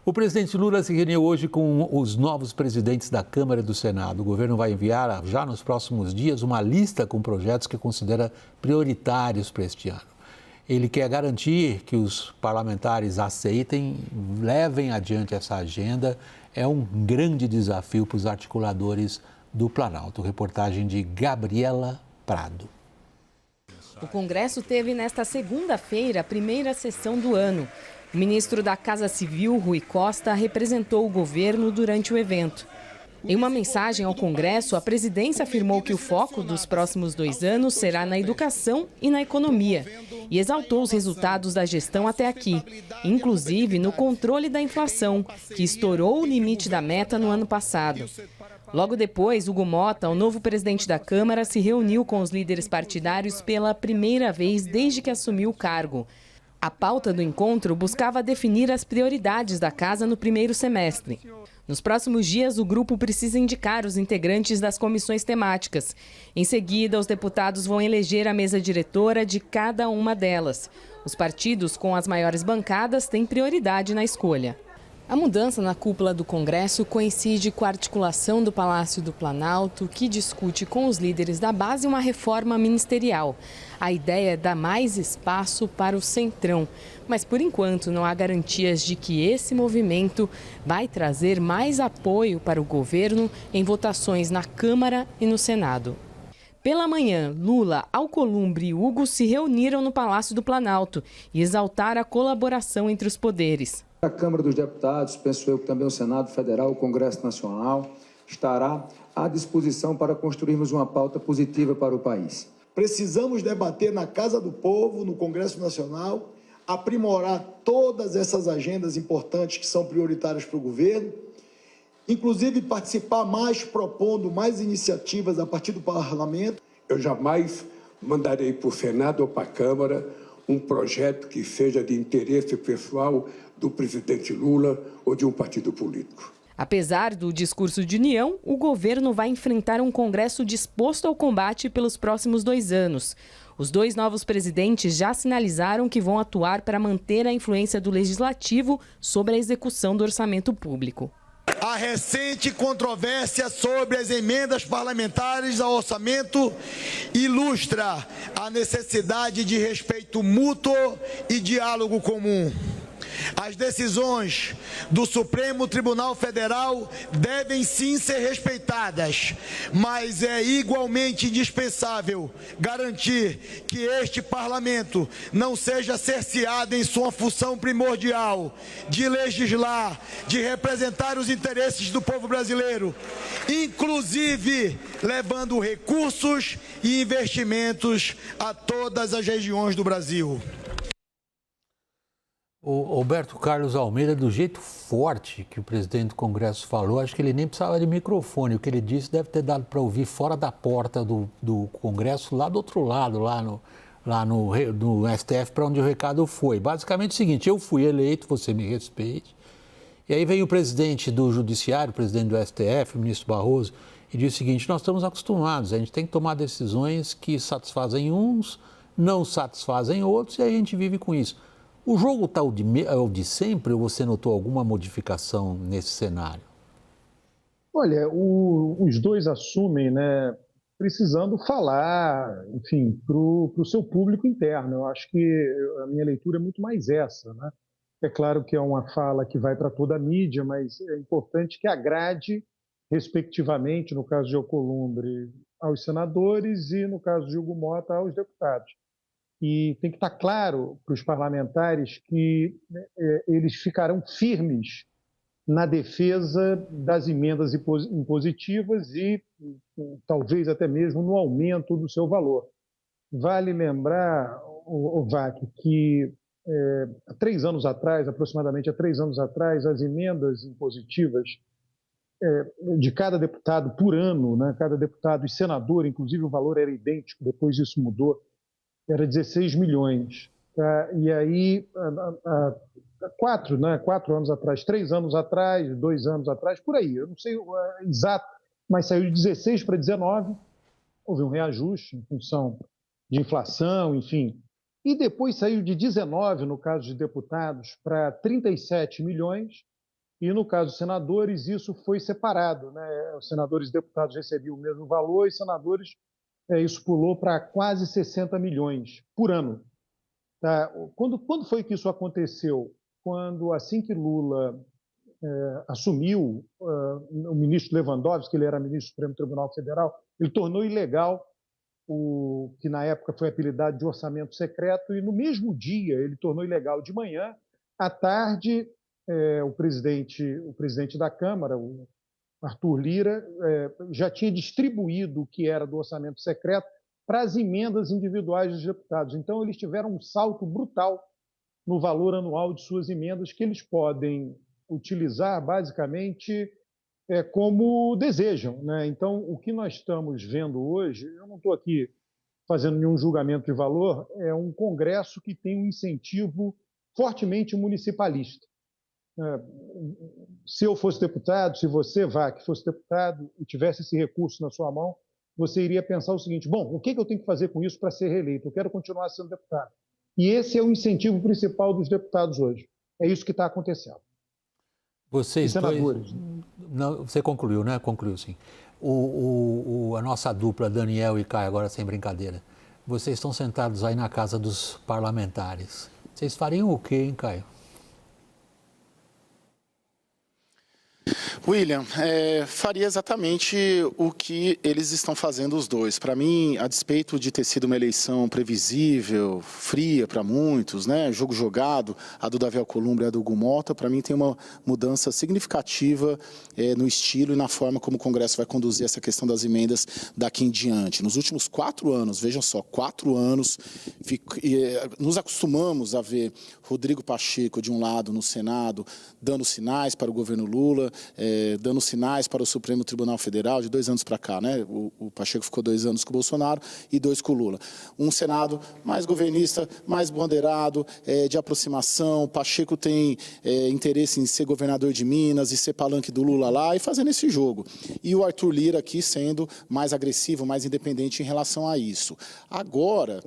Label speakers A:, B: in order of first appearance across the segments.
A: O presidente Lula se reuniu hoje com os novos presidentes da Câmara e do Senado. O governo vai enviar, já nos próximos dias, uma lista com projetos que considera prioritários para este ano. Ele quer garantir que os parlamentares aceitem, levem adiante essa agenda. É um grande desafio para os articuladores do Planalto. Reportagem de Gabriela Prado.
B: O Congresso teve nesta segunda-feira a primeira sessão do ano. O ministro da Casa Civil, Rui Costa, representou o governo durante o evento. Em uma mensagem ao Congresso, a presidência afirmou que o foco dos próximos 2 anos será na educação e na economia e exaltou os resultados da gestão até aqui, inclusive no controle da inflação, que estourou o limite da meta no ano passado. Logo depois, Hugo Motta, o novo presidente da Câmara, se reuniu com os líderes partidários pela primeira vez desde que assumiu o cargo. A pauta do encontro buscava definir as prioridades da casa no primeiro semestre. Nos próximos dias, o grupo precisa indicar os integrantes das comissões temáticas. Em seguida, os deputados vão eleger a mesa diretora de cada uma delas. Os partidos com as maiores bancadas têm prioridade na escolha. A mudança na cúpula do Congresso coincide com a articulação do Palácio do Planalto, que discute com os líderes da base uma reforma ministerial. A ideia é dar mais espaço para o Centrão, mas por enquanto não há garantias de que esse movimento vai trazer mais apoio para o governo em votações na Câmara e no Senado. Pela manhã, Lula, Alcolumbre e Hugo se reuniram no Palácio do Planalto e exaltaram a colaboração entre os poderes.
C: A Câmara dos Deputados, penso eu que também o Senado Federal, o Congresso Nacional, estará à disposição para construirmos uma pauta positiva para o país.
D: Precisamos debater na Casa do Povo, no Congresso Nacional, aprimorar todas essas agendas importantes que são prioritárias para o governo, inclusive participar mais, propondo mais iniciativas a partir do parlamento.
E: Eu jamais mandarei para o Senado ou para a Câmara um projeto que seja de interesse pessoal do presidente Lula ou de um partido político.
B: Apesar do discurso de união, o governo vai enfrentar um Congresso disposto ao combate pelos próximos 2 anos. Os 2 novos presidentes já sinalizaram que vão atuar para manter a influência do Legislativo sobre a execução do orçamento público.
D: A recente controvérsia sobre as emendas parlamentares ao orçamento ilustra a necessidade de respeito mútuo e diálogo comum. As decisões do Supremo Tribunal Federal devem sim ser respeitadas, mas é igualmente indispensável garantir que este parlamento não seja cerceado em sua função primordial de legislar, de representar os interesses do povo brasileiro, inclusive levando recursos e investimentos a todas as regiões do Brasil.
A: O Roberto Carlos Almeida, do jeito forte que o presidente do Congresso falou, acho que ele nem precisava de microfone. O que ele disse deve ter dado para ouvir fora da porta do Congresso, lá do outro lado, lá no STF, para onde o recado foi. Basicamente o seguinte: eu fui eleito, você me respeite. E aí vem o presidente do Judiciário, o presidente do STF, o ministro Barroso, e diz o seguinte: nós estamos acostumados, a gente tem que tomar decisões que satisfazem uns, não satisfazem outros, e a gente vive com isso. O jogo está o de sempre ou você notou alguma modificação nesse cenário?
F: Olha, os 2 assumem, né, precisando falar, enfim, para o seu público interno. Eu acho que a minha leitura é muito mais essa, né? É claro que é uma fala que vai para toda a mídia, mas é importante que agrade, respectivamente, no caso de Alcolumbre, aos senadores e, no caso de Hugo Motta, aos deputados. E tem que estar claro para os parlamentares que eles ficarão firmes na defesa das emendas impositivas e talvez até mesmo no aumento do seu valor. Vale lembrar, Vac, que há 3 anos atrás, aproximadamente há 3 anos atrás, as emendas impositivas de cada deputado por ano, né, cada deputado e senador, inclusive o valor era idêntico, depois isso mudou, era 16 milhões. Tá? E aí, 4 anos atrás, 3 anos atrás, 2 anos atrás, por aí, eu não sei exato, mas saiu de 16 para 19, houve um reajuste em função de inflação, enfim. E depois saiu de 19, no caso de deputados, para 37 milhões, E, no caso dos senadores, isso foi separado, né? Os senadores e deputados recebiam o mesmo valor e senadores, isso pulou para quase 60 milhões por ano. Tá? Quando foi que isso aconteceu? Assim que Lula assumiu, o ministro Lewandowski, que ele era ministro do Supremo Tribunal Federal, ele tornou ilegal o que na época foi apelidado de orçamento secreto, e no mesmo dia ele tornou ilegal de manhã. À tarde, o presidente da Câmara, o Arthur Lira, já tinha distribuído o que era do orçamento secreto para as emendas individuais dos deputados. Então, eles tiveram um salto brutal no valor anual de suas emendas, que eles podem utilizar, basicamente, como desejam, né? Então, o que nós estamos vendo hoje, eu não estou aqui fazendo nenhum julgamento de valor, é um Congresso que tem um incentivo fortemente municipalista. Se eu fosse deputado, se você, Vac, fosse deputado e tivesse esse recurso na sua mão, você iria pensar o seguinte: bom, o que eu tenho que fazer com isso para ser reeleito? Eu quero continuar sendo deputado. E esse é o incentivo principal dos deputados hoje. É isso que está acontecendo.
A: Vocês dois... Não, você concluiu, né? Concluiu, sim. A nossa dupla, Daniel e Caio, agora sem brincadeira, vocês estão sentados aí na casa dos parlamentares. Vocês fariam o quê, hein, Caio?
G: William, faria exatamente o que eles estão fazendo os dois. Para mim, a despeito de ter sido uma eleição previsível, fria para muitos, né, jogo jogado, a do Davi Alcolumbre e a do Hugo Mota, para mim tem uma mudança significativa no estilo e na forma como o Congresso vai conduzir essa questão das emendas daqui em diante. Nos últimos 4 anos, vejam só, 4 anos, nos acostumamos a ver Rodrigo Pacheco, de um lado, no Senado, dando sinais para o governo Lula, dando sinais para o Supremo Tribunal Federal, de 2 anos para cá, né? O Pacheco ficou 2 anos com o Bolsonaro e 2 com o Lula. Um Senado mais governista, mais ponderado, de aproximação. O Pacheco tem interesse em ser governador de Minas e ser palanque do Lula lá e fazendo esse jogo. E o Arthur Lira aqui sendo mais agressivo, mais independente em relação a isso. Agora,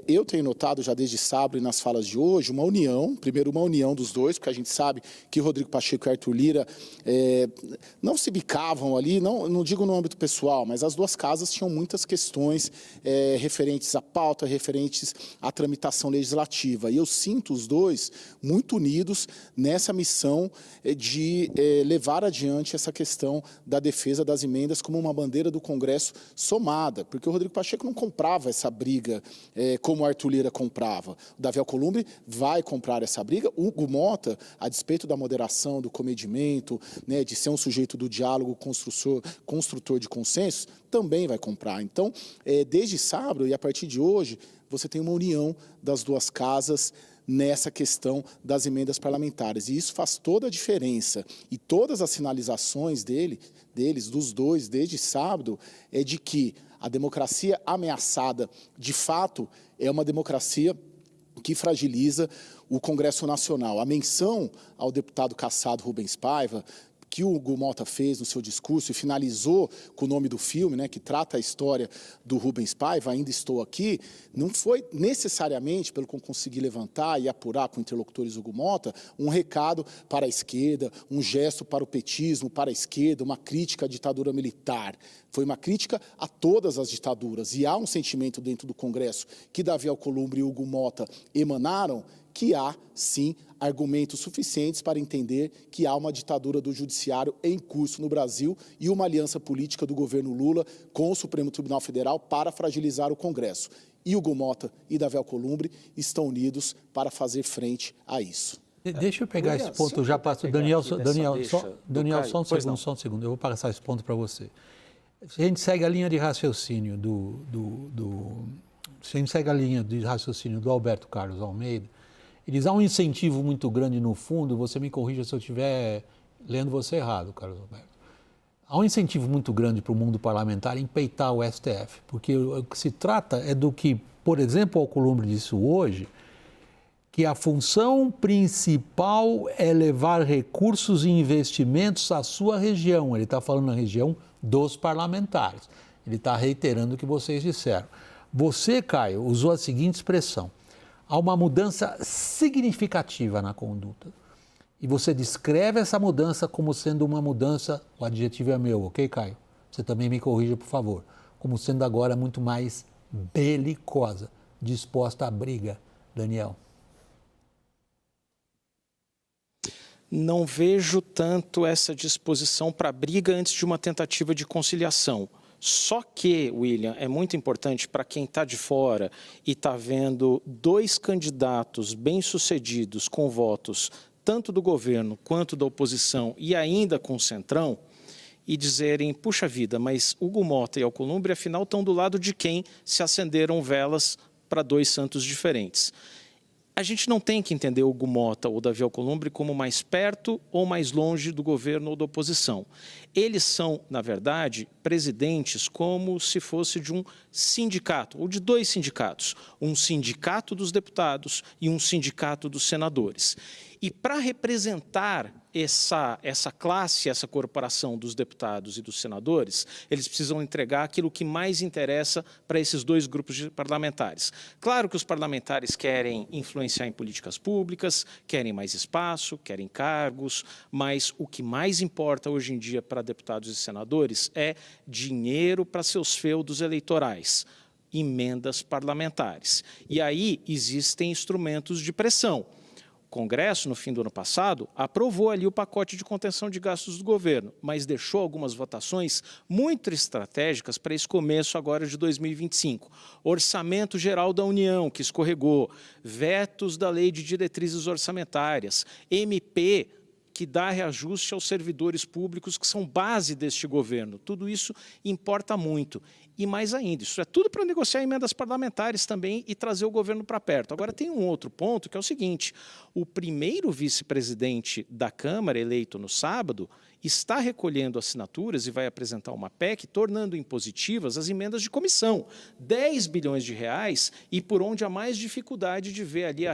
G: eu tenho notado já desde sábado e nas falas de hoje, uma união, primeiro uma união dos dois, porque a gente sabe que Rodrigo Pacheco e Arthur Lira não se bicavam ali, não digo no âmbito pessoal, mas as duas casas tinham muitas questões referentes à pauta, referentes à tramitação legislativa. E eu sinto os dois muito unidos nessa missão de levar adiante essa questão da defesa das emendas como uma bandeira do Congresso somada, porque o Rodrigo Pacheco não comprava essa briga como o Arthur Lira comprava. O Davi Alcolumbre vai comprar essa briga. O Hugo Mota, a despeito da moderação, do comedimento, né, de ser um sujeito do diálogo construtor de consensos, também vai comprar. Então, desde sábado e a partir de hoje, você tem uma união das duas casas nessa questão das emendas parlamentares. E isso faz toda a diferença. E todas as sinalizações deles, dos dois, desde sábado, é de que a democracia ameaçada, de fato, é uma democracia que fragiliza o Congresso Nacional. A menção ao deputado cassado Rubens Paiva, que o Hugo Mota fez no seu discurso e finalizou com o nome do filme, né, que trata a história do Rubens Paiva, Ainda Estou Aqui, não foi necessariamente, pelo que eu consegui levantar e apurar com interlocutores do Hugo Mota, um recado para a esquerda, um gesto para o petismo, para a esquerda, uma crítica à ditadura militar. Foi uma crítica a todas as ditaduras. E há um sentimento dentro do Congresso que Davi Alcolumbre e Hugo Mota emanaram, que há, sim, argumentos suficientes para entender que há uma ditadura do judiciário em curso no Brasil e uma aliança política do governo Lula com o Supremo Tribunal Federal para fragilizar o Congresso. E Hugo Mota e Davi Alcolumbre estão unidos para fazer frente a isso.
A: Deixa eu pegar esse ponto, já passo. Daniel, só um segundo, eu vou passar esse ponto para você. Se a gente segue a linha de raciocínio se a gente segue a linha de raciocínio do Alberto Carlos Almeida, eles há um incentivo muito grande no fundo, você me corrija se eu estiver lendo você errado, Carlos Alberto. Há um incentivo muito grande para o mundo parlamentar em peitar o STF, porque o que se trata é do que, por exemplo, o Alcolumbre disse hoje, que a função principal é levar recursos e investimentos à sua região. Ele está falando na região dos parlamentares. Ele está reiterando o que vocês disseram. Você, Caio, usou a seguinte expressão: há uma mudança significativa na conduta. E você descreve essa mudança como sendo uma mudança, o adjetivo é meu, ok, Caio? Você também me corrija, por favor. Como sendo agora muito mais belicosa, disposta à briga. Daniel.
H: Não vejo tanto essa disposição para briga antes de uma tentativa de conciliação. Só que, William, é muito importante para quem está de fora e está vendo dois candidatos bem-sucedidos com votos tanto do governo quanto da oposição e ainda com o Centrão, e dizerem, puxa vida, mas Hugo Mota e Alcolumbre, afinal, estão do lado de quem se acenderam velas para dois santos diferentes. A gente não tem que entender Hugo Mota ou Davi Alcolumbre como mais perto ou mais longe do governo ou da oposição. Eles são, na verdade, presidentes como se fosse de um sindicato, ou de dois sindicatos. Um sindicato dos deputados e um sindicato dos senadores. E para representar essa classe, essa corporação dos deputados e dos senadores, eles precisam entregar aquilo que mais interessa para esses dois grupos de parlamentares. Claro que os parlamentares querem influenciar em políticas públicas, querem mais espaço, querem cargos, mas o que mais importa hoje em dia para deputados e senadores é dinheiro para seus feudos eleitorais, emendas parlamentares. E aí existem instrumentos de pressão. O Congresso, no fim do ano passado, aprovou ali o pacote de contenção de gastos do governo, mas deixou algumas votações muito estratégicas para esse começo agora de 2025. Orçamento Geral da União, que escorregou, vetos da Lei de Diretrizes Orçamentárias, MP, que dá reajuste aos servidores públicos que são base deste governo. Tudo isso importa muito. E mais ainda, isso é tudo para negociar emendas parlamentares também e trazer o governo para perto. Agora, tem um outro ponto, que é o seguinte: o primeiro vice-presidente da Câmara, eleito no sábado, está recolhendo assinaturas e vai apresentar uma PEC, tornando impositivas as emendas de comissão. 10 bilhões de reais, e por onde há mais dificuldade de ver ali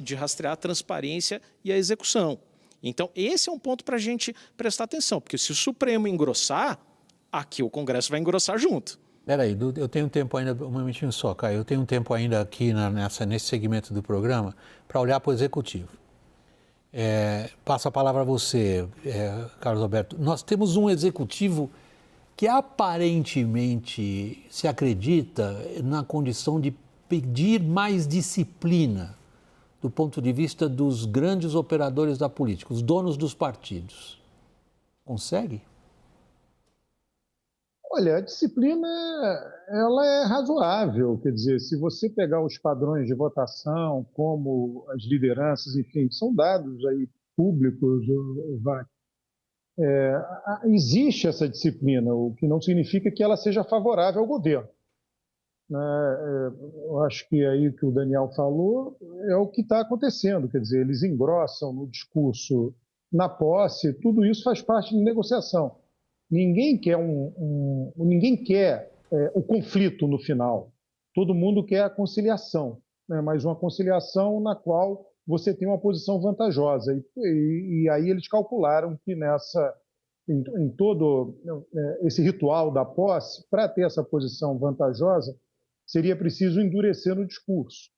H: de rastrear a transparência e a execução. Então, esse é um ponto para a gente prestar atenção, porque se o Supremo engrossar, aqui o Congresso vai engrossar junto.
A: Peraí, eu tenho tempo ainda, um minutinho só, Caio, eu tenho um tempo ainda aqui nesse segmento do programa para olhar para o Executivo. Passo a palavra a você, Carlos Alberto. Nós temos um Executivo que aparentemente se acredita na condição de pedir mais disciplina do ponto de vista dos grandes operadores da política, os donos dos partidos. Consegue?
F: Olha, a disciplina ela é razoável, quer dizer, se você pegar os padrões de votação, como as lideranças, enfim, são dados aí públicos, existe essa disciplina, o que não significa que ela seja favorável ao governo. Eu acho que aí que o Daniel falou é o que está acontecendo, quer dizer, eles engrossam no discurso, na posse, tudo isso faz parte de negociação. Ninguém quer o conflito no final. Todo mundo quer a conciliação, né? Mas uma conciliação na qual você tem uma posição vantajosa. E aí eles calcularam que em todo esse ritual da posse, para ter essa posição vantajosa, seria preciso endurecer no discurso.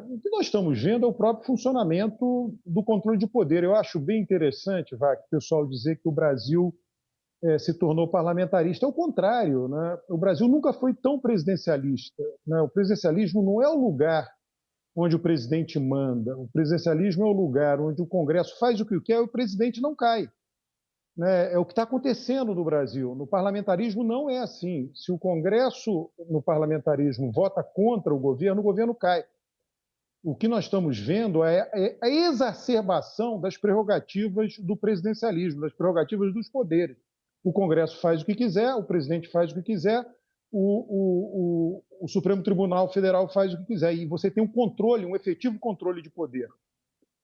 F: O que nós estamos vendo é o próprio funcionamento do controle de poder. Eu acho bem interessante, o pessoal dizer que o Brasil se tornou parlamentarista. É o contrário, né? O Brasil nunca foi tão presidencialista, né? O presidencialismo não é o lugar onde o presidente manda. O presidencialismo é o lugar onde o Congresso faz o que quer e o presidente não cai. Né? É o que está acontecendo no Brasil. No parlamentarismo não é assim. Se o Congresso, no parlamentarismo, vota contra o governo cai. O que nós estamos vendo é a exacerbação das prerrogativas do presidencialismo, das prerrogativas dos poderes. O Congresso faz o que quiser, o presidente faz o que quiser, o Supremo Tribunal Federal faz o que quiser. E você tem um efetivo controle de poder.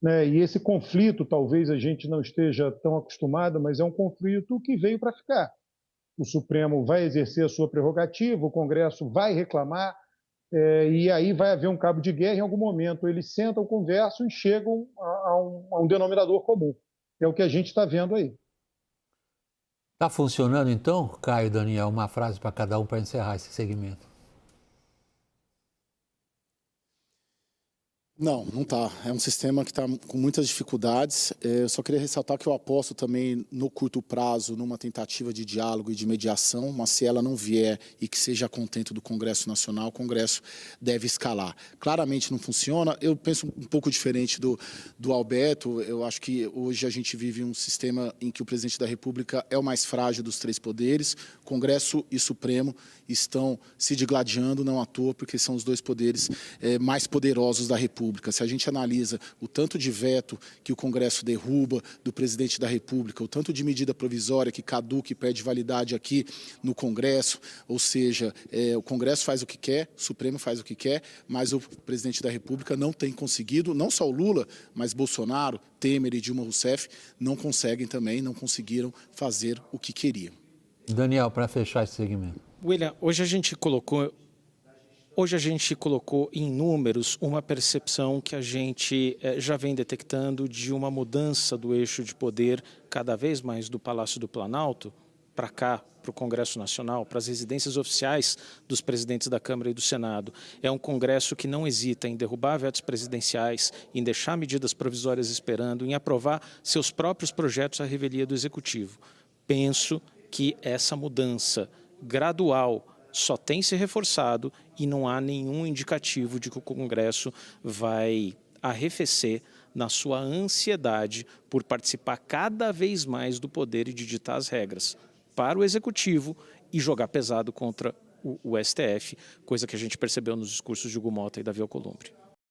F: Né? E esse conflito, talvez a gente não esteja tão acostumado, mas é um conflito que veio para ficar. O Supremo vai exercer a sua prerrogativa, o Congresso vai reclamar, e aí vai haver um cabo de guerra em algum momento. Eles sentam, conversam e chegam a um denominador comum. É o que a gente está vendo aí.
A: Está funcionando, então, Caio e Daniel? Uma frase para cada um para encerrar esse segmento.
G: Não, não está. É um sistema que está com muitas dificuldades. Eu só queria ressaltar que eu aposto também no curto prazo numa tentativa de diálogo e de mediação, mas se ela não vier e que seja a contento do Congresso Nacional, o Congresso deve escalar. Claramente não funciona. Eu penso um pouco diferente do Alberto. Eu acho que hoje a gente vive um sistema em que o presidente da República é o mais frágil dos três poderes. Congresso e Supremo estão se digladiando, não à toa, porque são os dois poderes mais poderosos da República. Se a gente analisa o tanto de veto que o Congresso derruba do presidente da República, o tanto de medida provisória que caduca e perde validade aqui no Congresso, ou seja, o Congresso faz o que quer, o Supremo faz o que quer, mas o presidente da República não tem conseguido, não só o Lula, mas Bolsonaro, Temer e Dilma Rousseff não conseguem também, não conseguiram fazer o que queriam.
A: Daniel, para fechar esse segmento.
H: William, hoje a gente colocou em números uma percepção que a gente já vem detectando de uma mudança do eixo de poder cada vez mais do Palácio do Planalto para cá, para o Congresso Nacional, para as residências oficiais dos presidentes da Câmara e do Senado. É um Congresso que não hesita em derrubar vetos presidenciais, em deixar medidas provisórias esperando, em aprovar seus próprios projetos à revelia do Executivo. Penso que essa mudança gradual só tem se reforçado e não há nenhum indicativo de que o Congresso vai arrefecer na sua ansiedade por participar cada vez mais do poder e de ditar as regras para o Executivo e jogar pesado contra o STF, coisa que a gente percebeu nos discursos de Hugo Mota e Davi Alcolumbre.